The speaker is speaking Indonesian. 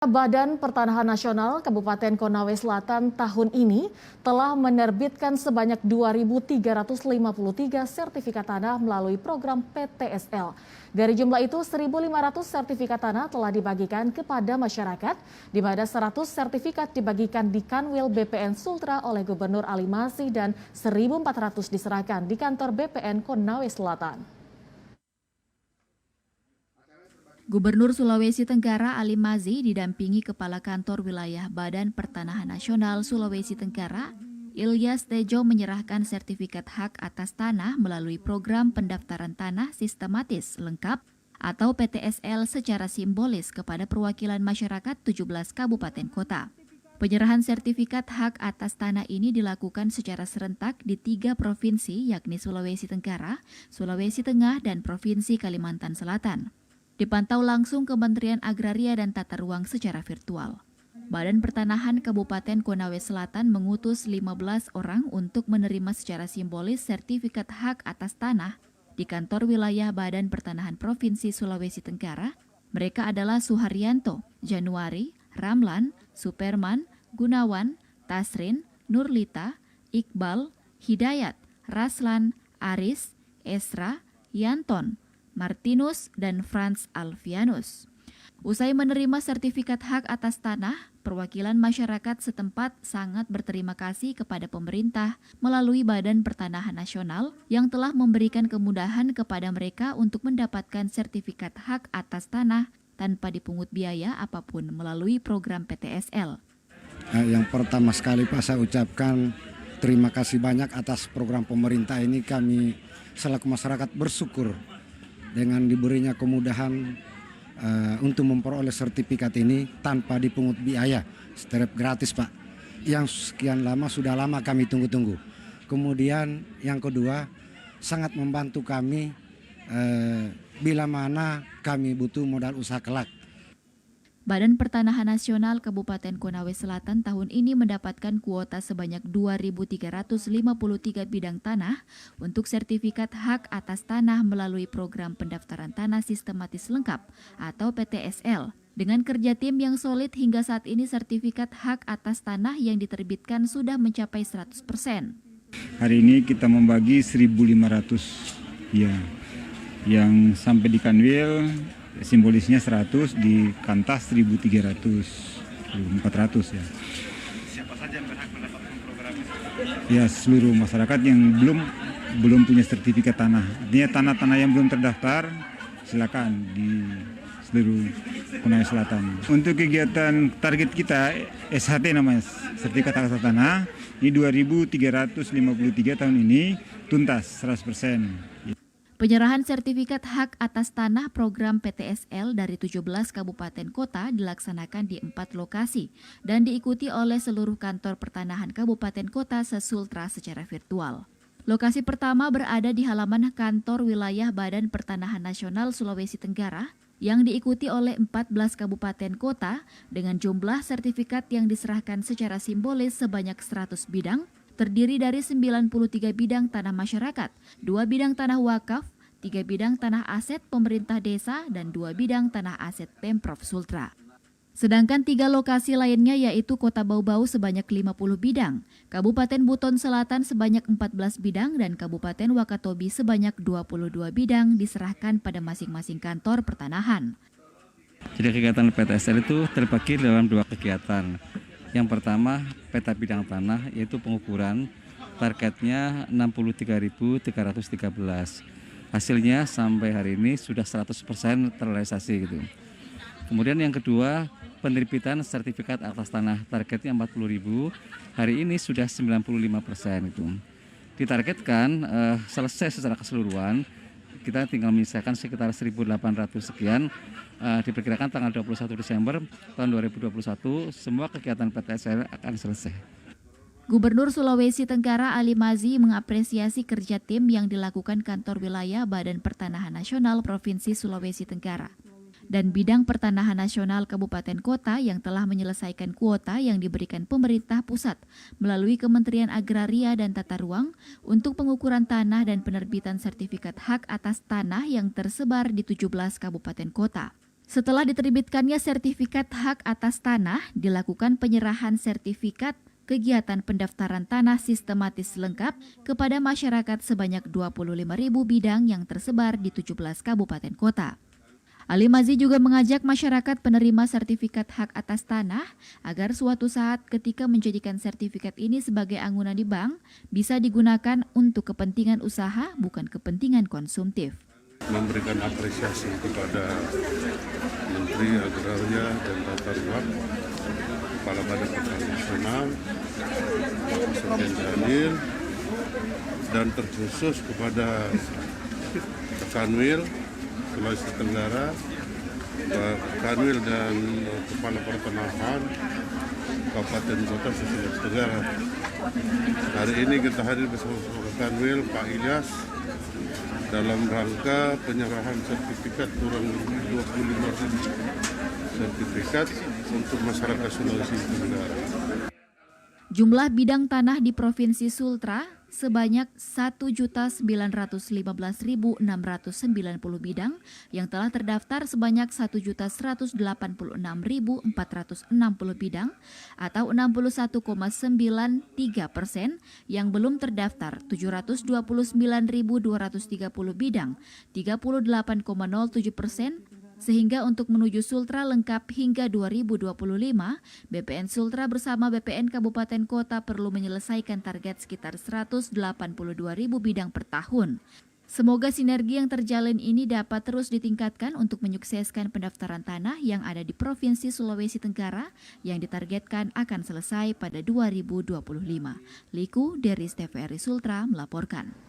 Badan Pertanahan Nasional Kabupaten Konawe Selatan tahun ini telah menerbitkan sebanyak 2.353 sertifikat tanah melalui program PTSL. Dari jumlah itu, 1.500 sertifikat tanah telah dibagikan kepada masyarakat, di mana 100 sertifikat dibagikan di Kanwil BPN Sultra oleh Gubernur Ali Masih dan 1.400 diserahkan di kantor BPN Konawe Selatan. Gubernur Sulawesi Tenggara Ali Masih didampingi Kepala Kantor Wilayah Badan Pertanahan Nasional Sulawesi Tenggara, Ilyas Tejo menyerahkan sertifikat hak atas tanah melalui program pendaftaran tanah sistematis lengkap atau PTSL secara simbolis kepada perwakilan masyarakat 17 kabupaten kota. Penyerahan sertifikat hak atas tanah ini dilakukan secara serentak di 3 provinsi yakni Sulawesi Tenggara, Sulawesi Tengah, dan Provinsi Kalimantan Selatan. Dipantau langsung Kementerian Agraria dan Tata Ruang secara virtual. Badan Pertanahan Kabupaten Konawe Selatan mengutus 15 orang untuk menerima secara simbolis sertifikat hak atas tanah di kantor wilayah Badan Pertanahan Provinsi Sulawesi Tenggara. Mereka adalah Suharyanto, Januari, Ramlan, Superman, Gunawan, Tasrin, Nurlita, Iqbal, Hidayat, Raslan, Aris, Esra, Yanton, Martinus, dan Franz Alfianus. Usai menerima sertifikat hak atas tanah, perwakilan masyarakat setempat sangat berterima kasih kepada pemerintah melalui Badan Pertanahan Nasional yang telah memberikan kemudahan kepada mereka untuk mendapatkan sertifikat hak atas tanah tanpa dipungut biaya apapun melalui program PTSL. Yang pertama sekali Pak, saya ucapkan terima kasih banyak atas program pemerintah ini. Kami selaku masyarakat bersyukur dengan diberinya kemudahan untuk memperoleh sertifikat ini tanpa dipungut biaya, secara gratis Pak. Yang sekian lama, sudah lama kami tunggu-tunggu. Kemudian yang kedua, sangat membantu kami bila mana kami butuh modal usaha kelak. Badan Pertanahan Nasional Kabupaten Konawe Selatan tahun ini mendapatkan kuota sebanyak 2.353 bidang tanah untuk sertifikat hak atas tanah melalui program pendaftaran tanah sistematis lengkap atau PTSL. Dengan kerja tim yang solid hingga saat ini sertifikat hak atas tanah yang diterbitkan sudah mencapai 100%. Hari ini kita membagi 1.500 ya, yang sampai di Kanwil simbolisnya 100, di Kantas 1.300, 1.400 ya. Siapa saja yang berhak mendapatkan program ini? Ya, seluruh masyarakat yang belum punya sertifikat tanah. Artinya tanah-tanah yang belum terdaftar silakan di seluruh Konawe Selatan. Untuk kegiatan target kita SHT namanya, sertifikat hak atas tanah, ini 2.353 tahun ini tuntas 100%. Penyerahan sertifikat hak atas tanah program PTSL dari 17 kabupaten kota dilaksanakan di 4 lokasi dan diikuti oleh seluruh kantor pertanahan kabupaten kota se-Sultra secara virtual. Lokasi pertama berada di halaman kantor wilayah Badan Pertanahan Nasional Sulawesi Tenggara yang diikuti oleh 14 kabupaten kota dengan jumlah sertifikat yang diserahkan secara simbolis sebanyak 100 bidang, terdiri dari 93 bidang tanah masyarakat, 2 bidang tanah wakaf, 3 bidang tanah aset pemerintah desa, dan 2 bidang tanah aset Pemprov Sultra. Sedangkan 3 lokasi lainnya yaitu Kota Bau-Bau sebanyak 50 bidang, Kabupaten Buton Selatan sebanyak 14 bidang, dan Kabupaten Wakatobi sebanyak 22 bidang diserahkan pada masing-masing kantor pertanahan. Jadi kegiatan PTSL itu terbagi dalam 2 kegiatan. Yang pertama, peta bidang tanah, yaitu pengukuran, targetnya 63.313. Hasilnya sampai hari ini sudah 100% terrealisasi gitu. Kemudian yang kedua, penerbitan sertifikat atas tanah, targetnya 40.000, hari ini sudah 95% itu. Ditargetkan selesai secara keseluruhan, kita tinggal menyisakan sekitar 1.800 sekian. Diperkirakan tanggal 21 Desember tahun 2021 semua kegiatan PTSL akan selesai. Gubernur Sulawesi Tenggara Ali Masih mengapresiasi kerja tim yang dilakukan kantor wilayah Badan Pertanahan Nasional Provinsi Sulawesi Tenggara dan bidang pertanahan nasional kabupaten kota yang telah menyelesaikan kuota yang diberikan pemerintah pusat melalui Kementerian Agraria dan Tata Ruang untuk pengukuran tanah dan penerbitan sertifikat hak atas tanah yang tersebar di 17 kabupaten kota. Setelah diterbitkannya sertifikat hak atas tanah, dilakukan penyerahan sertifikat kegiatan pendaftaran tanah sistematis lengkap kepada masyarakat sebanyak 25.000 bidang yang tersebar di 17 kabupaten kota. Ali Mazi juga mengajak masyarakat penerima sertifikat hak atas tanah agar suatu saat ketika menjadikan sertifikat ini sebagai anggunan di bank, bisa digunakan untuk kepentingan usaha, bukan kepentingan konsumtif. Memberikan apresiasi kepada Menteri Agraria dan Tata Ruang, Kepala Badan Pangan Nasional, Bapak Sofyan Jalil, dan terkhusus kepada Kanwil Sulawesi Tenggara, Kanwil dan Kepala Pertanahan Kabupaten Kota Sulawesi Tenggara. Hari ini kita hadir bersama Kanwil Pak Ilyas dalam rangka penyerahan sertifikat kurang lebih 25.000 sertifikat untuk masyarakat Sulawesi Tenggara. Jumlah bidang tanah di Provinsi Sultra sebanyak 1.915.690 bidang yang telah terdaftar sebanyak 1.186.460 bidang atau 61,93%, yang belum terdaftar 729.230 bidang 38,07%. Sehingga untuk menuju Sultra lengkap hingga 2025, BPN Sultra bersama BPN Kabupaten Kota perlu menyelesaikan target sekitar 182.000 bidang per tahun. Semoga sinergi yang terjalin ini dapat terus ditingkatkan untuk menyukseskan pendaftaran tanah yang ada di Provinsi Sulawesi Tenggara yang ditargetkan akan selesai pada 2025. Liku dari TVRI Sultra melaporkan.